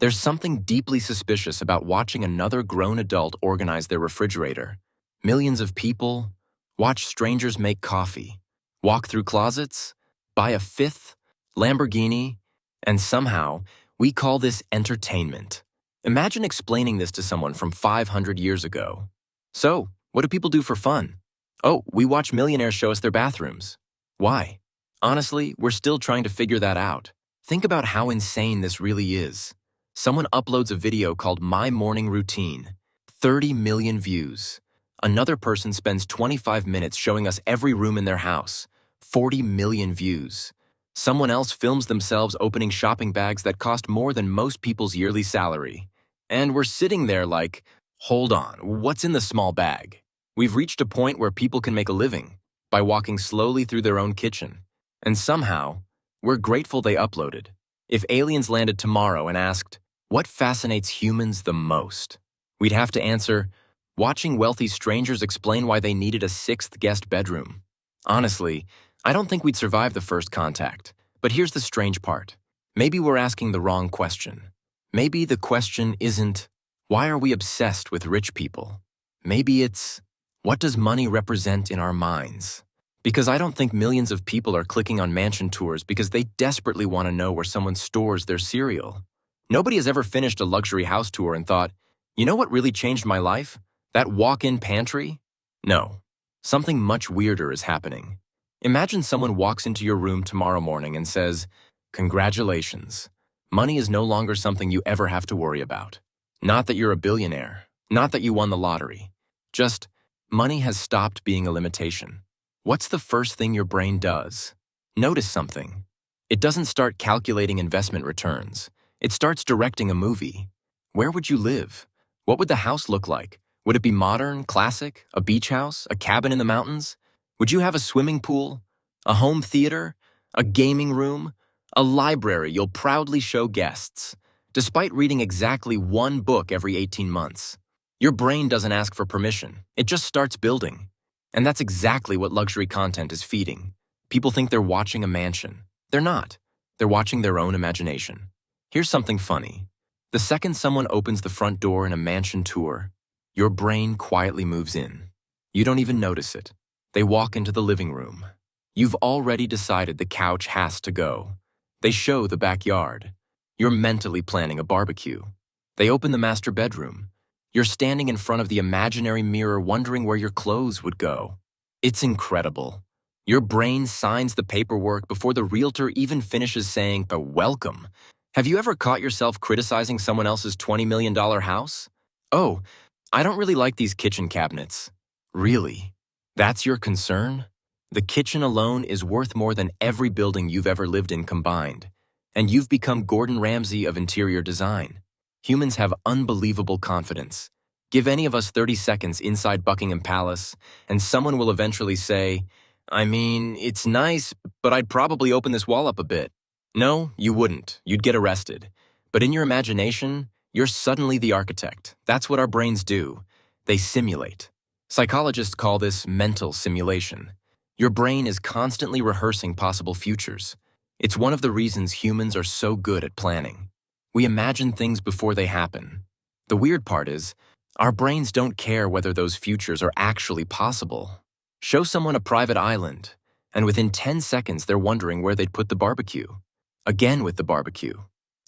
There's something deeply suspicious about watching another grown adult organize their refrigerator. Millions of people watch strangers make coffee, walk through closets, buy a fifth Lamborghini, and somehow we call this entertainment. Imagine explaining this to someone from 500 years ago. So, what do people do for fun? Oh, we watch millionaires show us their bathrooms. Why? Honestly, we're still trying to figure that out. Think about how insane this really is. Someone uploads a video called My Morning Routine. 30 million views. Another person spends 25 minutes showing us every room in their house. 40 million views. Someone else films themselves opening shopping bags that cost more than most people's yearly salary. And we're sitting there like, hold on, what's in the small bag? We've reached a point where people can make a living by walking slowly through their own kitchen. And somehow, we're grateful they uploaded. If aliens landed tomorrow and asked, what fascinates humans the most? We'd have to answer, watching wealthy strangers explain why they needed a sixth guest bedroom. Honestly, I don't think we'd survive the first contact. But here's the strange part. Maybe we're asking the wrong question. Maybe the question isn't, why are we obsessed with rich people? Maybe it's, what does money represent in our minds? Because I don't think millions of people are clicking on mansion tours because they desperately want to know where someone stores their cereal. Nobody has ever finished a luxury house tour and thought, you know what really changed my life? That walk-in pantry? No. Something much weirder is happening. Imagine someone walks into your room tomorrow morning and says, congratulations. Money is no longer something you ever have to worry about. Not that you're a billionaire. Not that you won the lottery. Just, money has stopped being a limitation. What's the first thing your brain does? Notice something. It doesn't start calculating investment returns. It starts directing a movie. Where would you live? What would the house look like? Would it be modern, classic, a beach house, a cabin in the mountains? Would you have a swimming pool, a home theater, a gaming room, a library you'll proudly show guests, despite reading exactly one book every 18 months? Your brain doesn't ask for permission. It just starts building. And that's exactly what luxury content is feeding. People think they're watching a mansion. They're not. They're watching their own imagination. Here's something funny. The second someone opens the front door in a mansion tour, your brain quietly moves in. You don't even notice it. They walk into the living room. You've already decided the couch has to go. They show the backyard. You're mentally planning a barbecue. They open the master bedroom. You're standing in front of the imaginary mirror wondering where your clothes would go. It's incredible. Your brain signs the paperwork before the realtor even finishes saying, welcome. Have you ever caught yourself criticizing someone else's $20 million house? Oh, I don't really like these kitchen cabinets. Really? That's your concern? The kitchen alone is worth more than every building you've ever lived in combined. And you've become Gordon Ramsay of interior design. Humans have unbelievable confidence. Give any of us 30 seconds inside Buckingham Palace, and someone will eventually say, I mean, it's nice, but I'd probably open this wall up a bit. No, you wouldn't. You'd get arrested. But in your imagination, you're suddenly the architect. That's what our brains do. They simulate. Psychologists call this mental simulation. Your brain is constantly rehearsing possible futures. It's one of the reasons humans are so good at planning. We imagine things before they happen. The weird part is, our brains don't care whether those futures are actually possible. Show someone a private island, and within 10 seconds they're wondering where they'd put the barbecue. Again with the barbecue.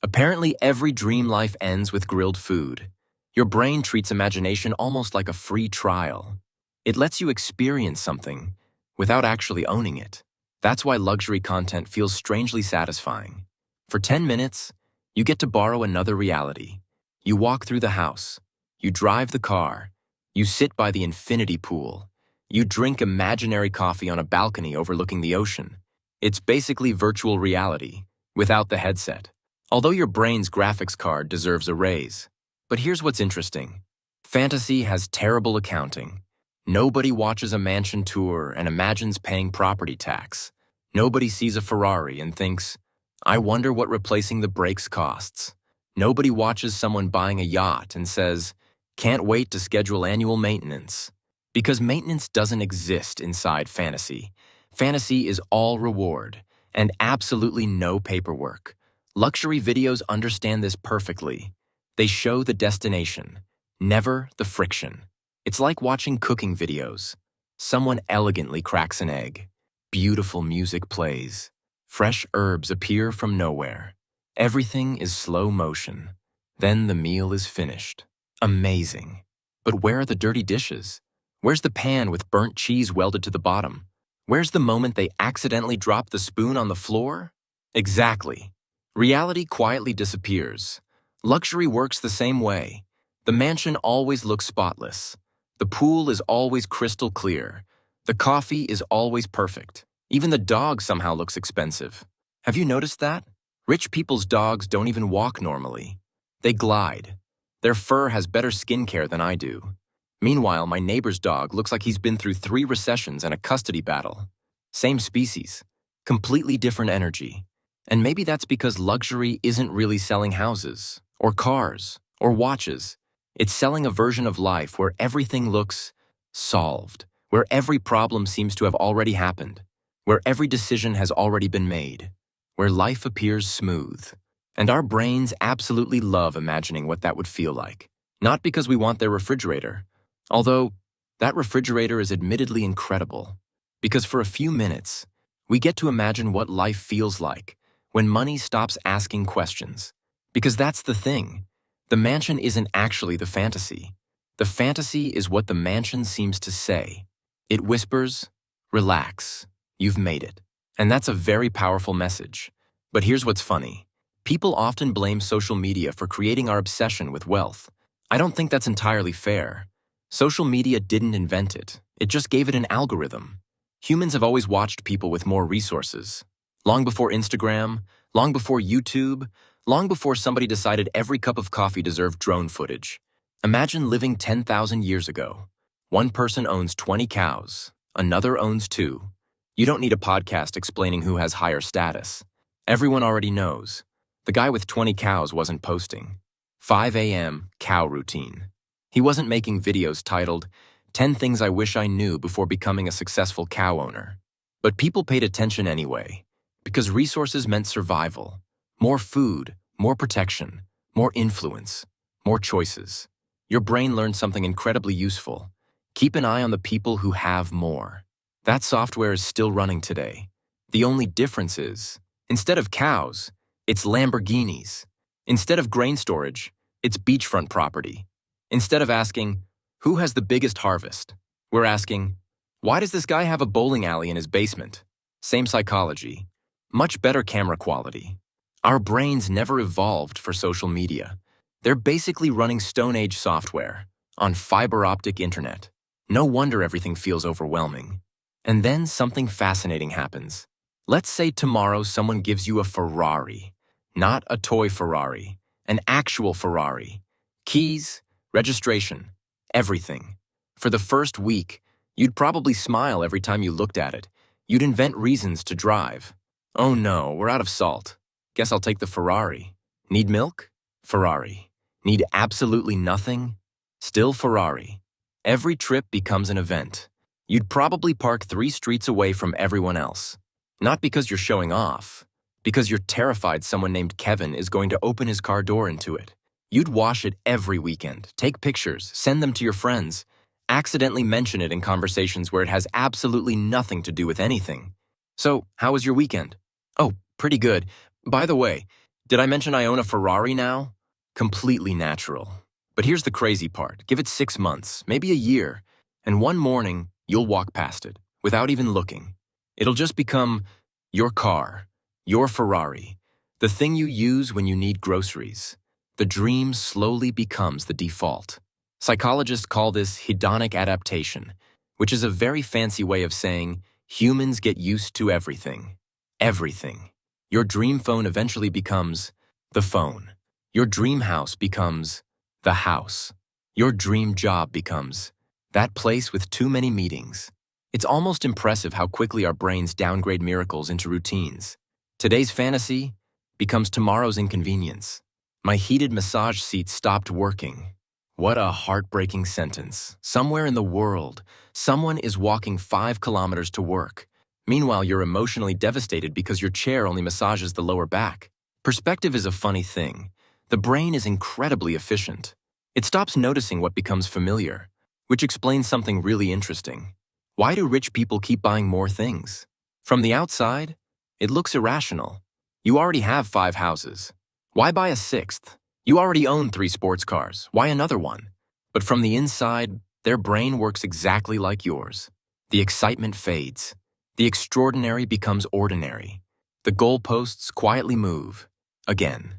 Apparently every dream life ends with grilled food. Your brain treats imagination almost like a free trial. It lets you experience something without actually owning it. That's why luxury content feels strangely satisfying. For 10 minutes, you get to borrow another reality. You walk through the house. You drive the car. You sit by the infinity pool. You drink imaginary coffee on a balcony overlooking the ocean. It's basically virtual reality, without the headset. Although your brain's graphics card deserves a raise. But here's what's interesting. Fantasy has terrible accounting. Nobody watches a mansion tour and imagines paying property tax. Nobody sees a Ferrari and thinks, I wonder what replacing the brakes costs. Nobody watches someone buying a yacht and says, can't wait to schedule annual maintenance. Because maintenance doesn't exist inside fantasy. Fantasy is all reward and absolutely no paperwork. Luxury videos understand this perfectly. They show the destination, never the friction. It's like watching cooking videos. Someone elegantly cracks an egg. Beautiful music plays. Fresh herbs appear from nowhere. Everything is slow motion. Then the meal is finished. Amazing. But where are the dirty dishes? Where's the pan with burnt cheese welded to the bottom? Where's the moment they accidentally drop the spoon on the floor? Exactly. Reality quietly disappears. Luxury works the same way. The mansion always looks spotless. The pool is always crystal clear. The coffee is always perfect. Even the dog somehow looks expensive. Have you noticed that? Rich people's dogs don't even walk normally. They glide. Their fur has better skincare than I do. Meanwhile, my neighbor's dog looks like he's been through 3 recessions and a custody battle. Same species, completely different energy. And maybe that's because luxury isn't really selling houses, or cars, or watches. It's selling a version of life where everything looks solved, where every problem seems to have already happened, where every decision has already been made, where life appears smooth. And our brains absolutely love imagining what that would feel like. Not because we want their refrigerator, although that refrigerator is admittedly incredible, because for a few minutes, we get to imagine what life feels like when money stops asking questions. Because that's the thing. The mansion isn't actually the fantasy. The fantasy is what the mansion seems to say. It whispers, relax, you've made it. And that's a very powerful message. But here's what's funny. People often blame social media for creating our obsession with wealth. I don't think that's entirely fair. Social media didn't invent it. It just gave it an algorithm. Humans have always watched people with more resources. Long before Instagram, long before YouTube, long before somebody decided every cup of coffee deserved drone footage. Imagine living 10,000 years ago. One person owns 20 cows, another owns 2. You don't need a podcast explaining who has higher status. Everyone already knows. The guy with 20 cows wasn't posting. 5 a.m. cow routine. He wasn't making videos titled, 10 Things I Wish I Knew Before Becoming a Successful Cow Owner. But people paid attention anyway. Because resources meant survival. More food, more protection, more influence, more choices. Your brain learned something incredibly useful. Keep an eye on the people who have more. That software is still running today. The only difference is, instead of cows, it's Lamborghinis. Instead of grain storage, it's beachfront property. Instead of asking, who has the biggest harvest? We're asking, why does this guy have a bowling alley in his basement? Same psychology. Much better camera quality. Our brains never evolved for social media. They're basically running Stone Age software on fiber optic internet. No wonder everything feels overwhelming. And then something fascinating happens. Let's say tomorrow someone gives you a Ferrari. Not a toy Ferrari, an actual Ferrari. Keys, registration, everything. For the first week, you'd probably smile every time you looked at it. You'd invent reasons to drive. Oh no, we're out of salt. Guess I'll take the Ferrari. Need milk? Ferrari. Need absolutely nothing? Still Ferrari. Every trip becomes an event. You'd probably park 3 streets away from everyone else. Not because you're showing off, because you're terrified someone named Kevin is going to open his car door into it. You'd wash it every weekend, take pictures, send them to your friends, accidentally mention it in conversations where it has absolutely nothing to do with anything. So, how was your weekend? Oh, pretty good. By the way, did I mention I own a Ferrari now? Completely natural. But here's the crazy part. Give it 6 months, maybe a year, and one morning, you'll walk past it, without even looking. It'll just become your car, your Ferrari, the thing you use when you need groceries. The dream slowly becomes the default. Psychologists call this hedonic adaptation, which is a very fancy way of saying humans get used to everything. Everything. Your dream phone eventually becomes the phone. Your dream house becomes the house. Your dream job becomes that place with too many meetings. It's almost impressive how quickly our brains downgrade miracles into routines. Today's fantasy becomes tomorrow's inconvenience. My heated massage seat stopped working. What a heartbreaking sentence. Somewhere in the world, someone is walking 5 kilometers to work. Meanwhile, you're emotionally devastated because your chair only massages the lower back. Perspective is a funny thing. The brain is incredibly efficient. It stops noticing what becomes familiar, which explains something really interesting. Why do rich people keep buying more things? From the outside, it looks irrational. You already have 5 houses. Why buy a 6th? You already own 3 sports cars. Why another one? But from the inside, their brain works exactly like yours. The excitement fades. The extraordinary becomes ordinary. The goalposts quietly move. Again,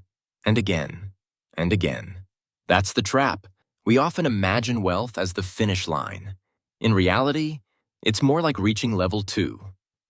and again, and again. That's the trap. We often imagine wealth as the finish line. In reality, it's more like reaching level 2.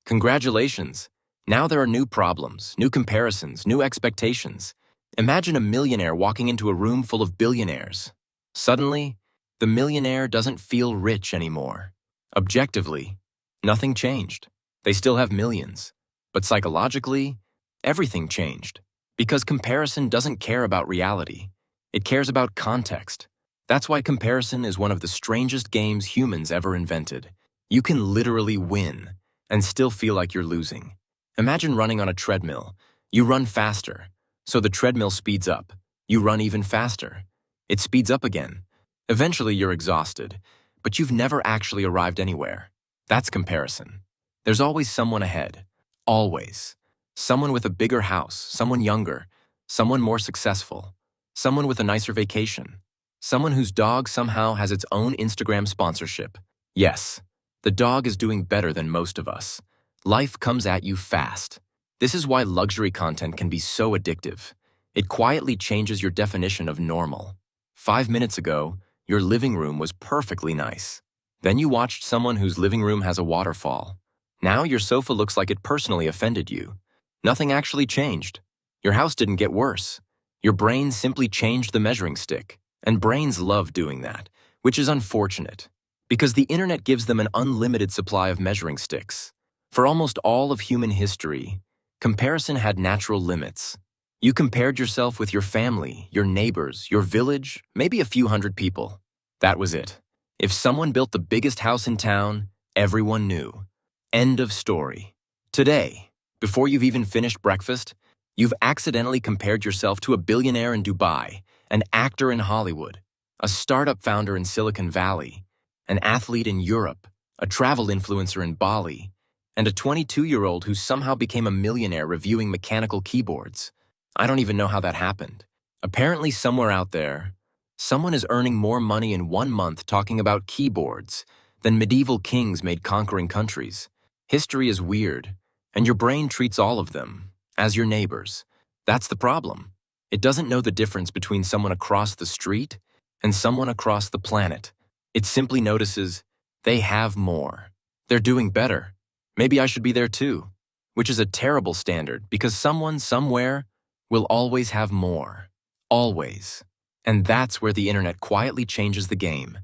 Congratulations! Now there are new problems, new comparisons, new expectations. Imagine a millionaire walking into a room full of billionaires. Suddenly, the millionaire doesn't feel rich anymore. Objectively, nothing changed. They still have millions. But psychologically, everything changed. Because comparison doesn't care about reality. It cares about context. That's why comparison is one of the strangest games humans ever invented. You can literally win and still feel like you're losing. Imagine running on a treadmill. You run faster, so the treadmill speeds up. You run even faster. It speeds up again. Eventually you're exhausted, but you've never actually arrived anywhere. That's comparison. There's always someone ahead. Always. Someone with a bigger house, someone younger, someone more successful, someone with a nicer vacation, someone whose dog somehow has its own Instagram sponsorship. Yes, the dog is doing better than most of us. Life comes at you fast. This is why luxury content can be so addictive. It quietly changes your definition of normal. 5 minutes ago, your living room was perfectly nice. Then you watched someone whose living room has a waterfall. Now your sofa looks like it personally offended you. Nothing actually changed. Your house didn't get worse. Your brain simply changed the measuring stick. And brains love doing that, which is unfortunate. Because the internet gives them an unlimited supply of measuring sticks. For almost all of human history, comparison had natural limits. You compared yourself with your family, your neighbors, your village, maybe a few hundred people. That was it. If someone built the biggest house in town, everyone knew. End of story. Today, before you've even finished breakfast, you've accidentally compared yourself to a billionaire in Dubai, an actor in Hollywood, a startup founder in Silicon Valley, an athlete in Europe, a travel influencer in Bali, and a 22-year-old who somehow became a millionaire reviewing mechanical keyboards. I don't even know how that happened. Apparently somewhere out there, someone is earning more money in 1 month talking about keyboards than medieval kings made conquering countries. History is weird, and your brain treats all of them as your neighbors. That's the problem. It doesn't know the difference between someone across the street and someone across the planet. It simply notices they have more. They're doing better. Maybe I should be there too, which is a terrible standard because someone somewhere will always have more. Always. And that's where the internet quietly changes the game.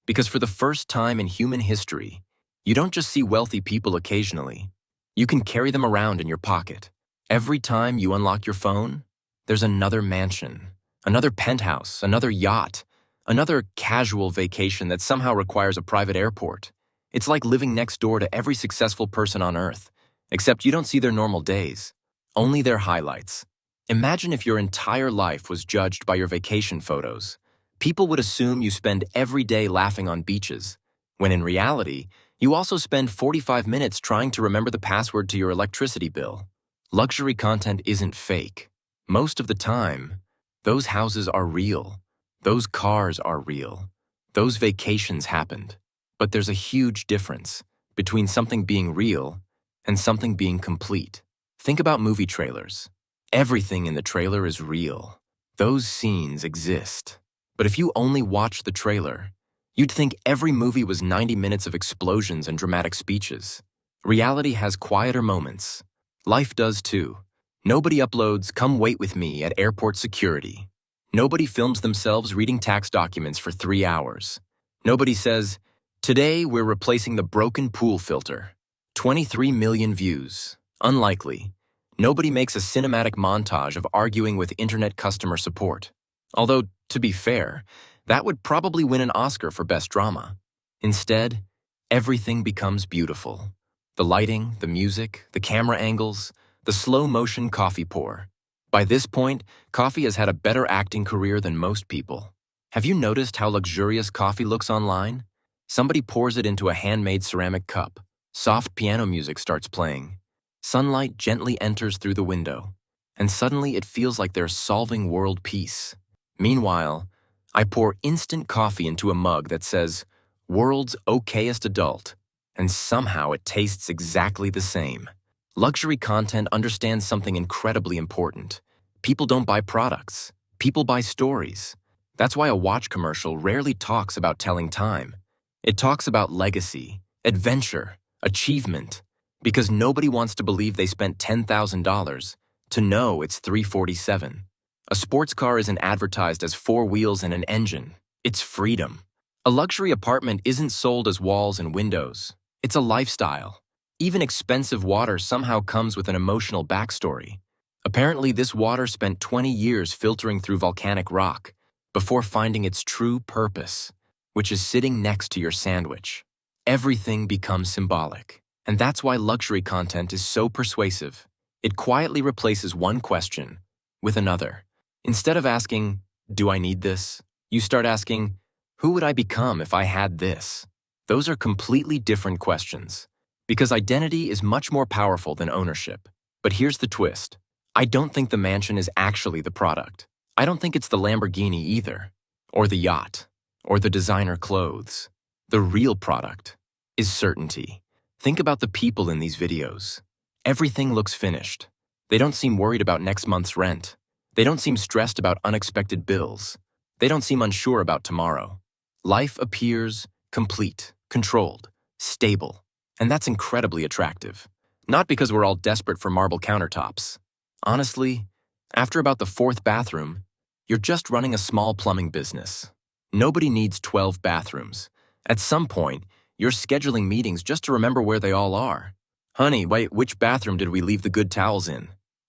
Because for the first time in human history, you don't just see wealthy people occasionally. You can carry them around in your pocket. Every time you unlock your phone, there's another mansion, another penthouse, another yacht, another casual vacation that somehow requires a private airport. It's like living next door to every successful person on Earth, except you don't see their normal days, only their highlights. Imagine if your entire life was judged by your vacation photos. People would assume you spend every day laughing on beaches, when in reality, you also spend 45 minutes trying to remember the password to your electricity bill. Luxury content isn't fake. Most of the time, those houses are real. Those cars are real. Those vacations happened. But there's a huge difference between something being real and something being complete. Think about movie trailers. Everything in the trailer is real. Those scenes exist. But if you only watch the trailer, you'd think every movie was 90 minutes of explosions and dramatic speeches. Reality has quieter moments. Life does too. Nobody uploads "Come wait with me" at airport security. Nobody films themselves reading tax documents for 3 hours. Nobody says, "Today we're replacing the broken pool filter." 23 million views. Unlikely. Nobody makes a cinematic montage of arguing with internet customer support. Although, to be fair, that would probably win an Oscar for Best Drama. Instead, everything becomes beautiful. The lighting, the music, the camera angles, the slow-motion coffee pour. By this point, coffee has had a better acting career than most people. Have you noticed how luxurious coffee looks online? Somebody pours it into a handmade ceramic cup. Soft piano music starts playing. Sunlight gently enters through the window. And suddenly it feels like they're solving world peace. Meanwhile, I pour instant coffee into a mug that says, "World's okayest adult," and somehow it tastes exactly the same. Luxury content understands something incredibly important. People don't buy products. People buy stories. That's why a watch commercial rarely talks about telling time. It talks about legacy, adventure, achievement, because nobody wants to believe they spent $10,000 to know it's 347. A sports car isn't advertised as four wheels and an engine. It's freedom. A luxury apartment isn't sold as walls and windows. It's a lifestyle. Even expensive water somehow comes with an emotional backstory. Apparently, this water spent 20 years filtering through volcanic rock before finding its true purpose, which is sitting next to your sandwich. Everything becomes symbolic. And that's why luxury content is so persuasive. It quietly replaces one question with another. Instead of asking, "Do I need this?" you start asking, "Who would I become if I had this?" Those are completely different questions. Because identity is much more powerful than ownership. But here's the twist. I don't think the mansion is actually the product. I don't think it's the Lamborghini either, or the yacht, or the designer clothes. The real product is certainty. Think about the people in these videos. Everything looks finished. They don't seem worried about next month's rent. They don't seem stressed about unexpected bills. They don't seem unsure about tomorrow. Life appears complete, controlled, stable. And that's incredibly attractive. Not because we're all desperate for marble countertops. Honestly, after about the fourth bathroom, you're just running a small plumbing business. Nobody needs 12 bathrooms. At some point, you're scheduling meetings just to remember where they all are. "Honey, wait, which bathroom did we leave the good towels in?"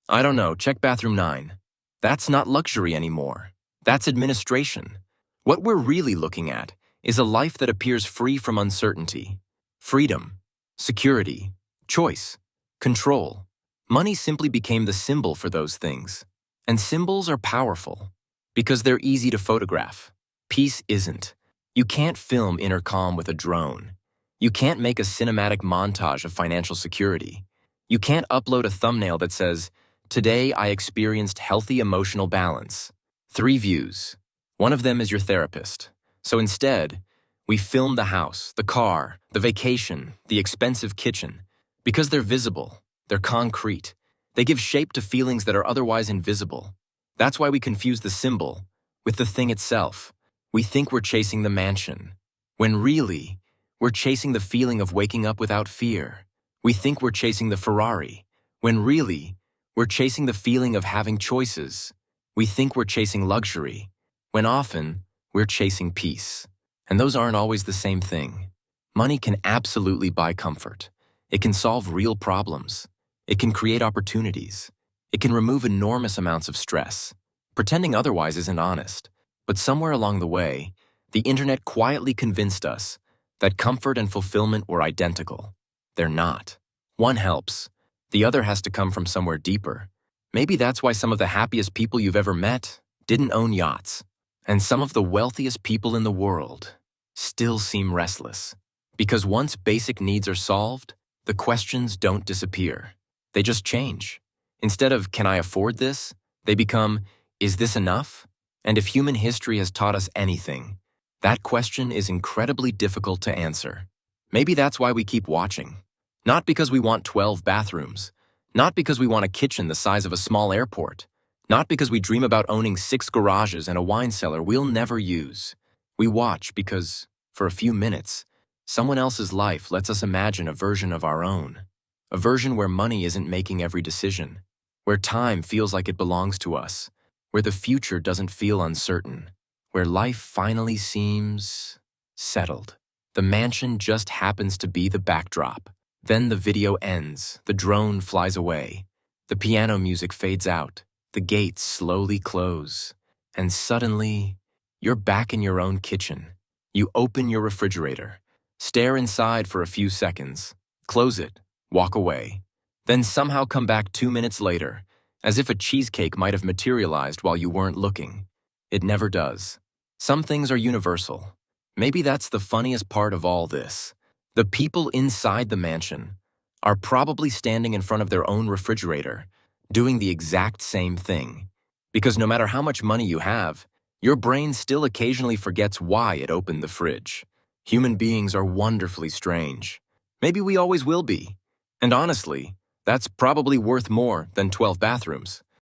"I don't know, check bathroom 9. That's not luxury anymore. That's administration. What we're really looking at is a life that appears free from uncertainty. Freedom. Security, choice, control. Money simply became the symbol for those things. And symbols are powerful because they're easy to photograph. Peace isn't. You can't film inner calm with a drone. You can't make a cinematic montage of financial security. You can't upload a thumbnail that says, "Today I experienced healthy emotional balance." 3 views. One of them is your therapist. So instead, we film the house, the car, the vacation, the expensive kitchen. Because they're visible, they're concrete. They give shape to feelings that are otherwise invisible. That's why we confuse the symbol with the thing itself. We think we're chasing the mansion, when really, we're chasing the feeling of waking up without fear. We think we're chasing the Ferrari, when really, we're chasing the feeling of having choices. We think we're chasing luxury, when often, we're chasing peace. And those aren't always the same thing. Money can absolutely buy comfort. It can solve real problems. It can create opportunities. It can remove enormous amounts of stress. Pretending otherwise isn't honest. But somewhere along the way, the internet quietly convinced us that comfort and fulfillment were identical. They're not. One helps. The other has to come from somewhere deeper. Maybe that's why some of the happiest people you've ever met didn't own yachts. And some of the wealthiest people in the world still seem restless. Because once basic needs are solved, the questions don't disappear. They just change. Instead of, "Can I afford this?" they become, "Is this enough?" And if human history has taught us anything, that question is incredibly difficult to answer. Maybe that's why we keep watching. Not because we want 12 bathrooms. Not because we want a kitchen the size of a small airport. Not because we dream about owning 6 garages and a wine cellar we'll never use. We watch because, for a few minutes, someone else's life lets us imagine a version of our own. A version where money isn't making every decision. Where time feels like it belongs to us. Where the future doesn't feel uncertain. Where life finally seems settled. The mansion just happens to be the backdrop. Then the video ends, the drone flies away. The piano music fades out. The gates slowly close. And suddenly, you're back in your own kitchen. You open your refrigerator. Stare inside for a few seconds. Close it. Walk away. Then somehow come back 2 minutes later as if a cheesecake might have materialized while you weren't looking. It never does. Some things are universal. Maybe that's the funniest part of all this. The people inside the mansion are probably standing in front of their own refrigerator, doing the exact same thing. Because no matter how much money you have, your brain still occasionally forgets why it opened the fridge. Human beings are wonderfully strange. Maybe we always will be. And honestly, that's probably worth more than 12 bathrooms.